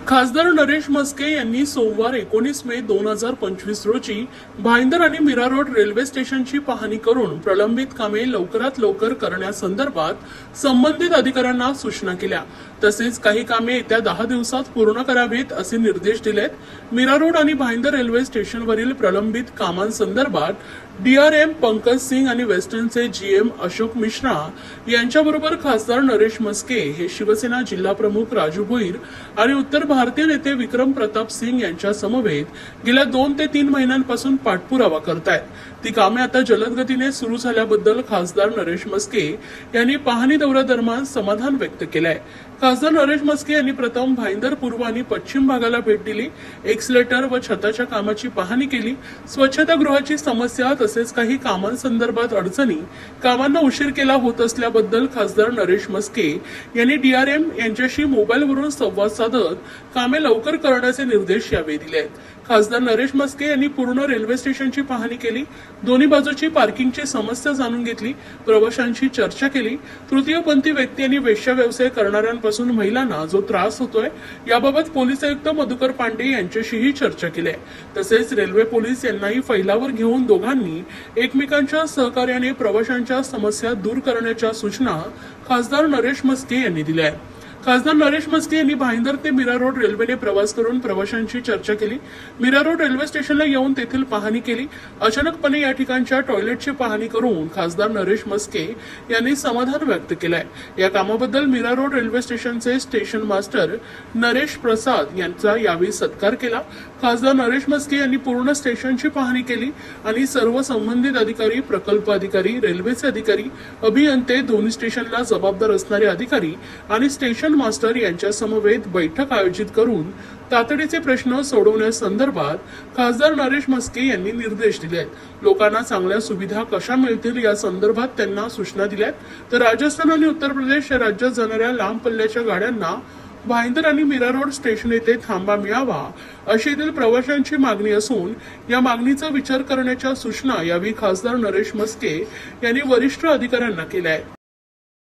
खासदार नरेश म्हस्के यांनी सोमवार 19 मे 2025 रोजी भाईंदर आणि मीरा रोड रेल्वे स्टेशनची पाहणी करून प्रलंबित कामे लवकरात लवकर करण्यासंदर्भात संबंधित अधिकाऱ्यांना सूचना केल्या। तसेच काही कामे येत्या 10 दिवसात पूर्ण करावीत असे निर्देश दिलेत। मीरा रोड आणि भाईंदर रेल्वे स्टेशनवरील प्रलंबित कामांसंदर्भात डीआरएम पंकज सिंग आणि वेस्टर्नचे जीएम अशोक मिश्रा यांच्याबरोबर खासदार नरेश म्हस्के हे शिवसेना जिल्हा प्रमुख राजू भोईर आणि उत्तर भारतीय नेते विक्रम प्रताप सिंग यांच्या समवेत गेल्या 2 ते 3 महिन्यांपासून पाठपुरावा करतायत। ती कामे आता जलद गतीने सुरू झाल्याबद्दल खासदार नरेश म्हस्के यांनी पाहणी दौऱ्यादरम्यान समाधान व्यक्त केलंय। खासदार नरेश म्हस्के यांनी प्रथम भाईंदर पूर्व आणि पश्चिम भागाला भेट दिली, एक्सलेटर व छताच्या कामाची पाहणी केली, स्वच्छतागृहाची समस्या तसेच काही कामांसंदर्भात अडचणी, कामांना उशीर केला होत असल्याबद्दल खासदार नरेश म्हस्के यांनी डीआरएम यांच्याशी मोबाईलवरून संवाद साधत कामे लवकर करण्याचे निर्देश यावेळी दिले। खासदार नरेश म्हस्के यांनी पूर्ण रेल्वे स्टेशनची पाहणी केली, दोन्ही बाजूची पार्किंगची समस्या जाणून घेतली, प्रवाशांशी चर्चा केली, तृतीयपंथी व्यक्ती आणि वेश्या व्यवसाय करणाऱ्यांपासून महिलांना जो त्रास होतोय याबाबत पोलीस आयुक्त मधुकर पांडे यांच्याशीही चर्चा केली। तसेच रेल्वे पोलीस यांनाही फैलावर घेऊन दोघांनी एकमेकांच्या सहकार्याने प्रवाशांच्या समस्या दूर करण्याच्या सूचना खासदार नरेश म्हस्के यांनी दिल्या। खासदार नरेश म्हस्के यांनी भाईंदर ते मीरा रोड रेल्वेने प्रवास करून प्रवाशांशी चर्चा केली, मीरा रोड रेल्वे स्टेशनला येऊन तेथील पाहणी केली। अचानकपणे या ठिकाणच्या टॉयलेटची पाहणी करून खासदार नरेश म्हस्के यांनी समाधान व्यक्त केलंय। या कामाबद्दल मीरा रोड रेल्वे स्टेशनचे स्टेशन मास्टर नरेश प्रसाद यांचा यावेळी सत्कार केला। खासदार नरेश म्हस्के यांनी पूर्ण स्टेशनची पाहणी केली आणि सर्व संबंधित अधिकारी, प्रकल्प अधिकारी, रेल्वेचे अधिकारी, अभियंते, दोन्ही स्टेशनला जबाबदार असणारे अधिकारी आणि स्टेशन मास्टर यांच्या समवेत बैठक आयोजित करून तातडीचे प्रश्न सोडवण्यासंदर्भात खासदार नरेश म्हस्के यांनी निर्देश दिलेत। लोकांना चांगल्या सुविधा कशा मिळतील या संदर्भात त्यांना सूचना दिल्यात। तर राजस्थान आणि उत्तर प्रदेश या राज्यात जाणाऱ्या लांब पल्ल्याच्या गाड्यांना भाईंदर आणि मीरा रोड स्टेशन येथे थांबा मिळावा अशी येथील प्रवाशांची मागणी असून या मागणीचा विचार करण्याच्या सूचना यावेळी खासदार नरेश म्हस्के यांनी वरिष्ठ अधिकाऱ्यांना केल्या आहेत।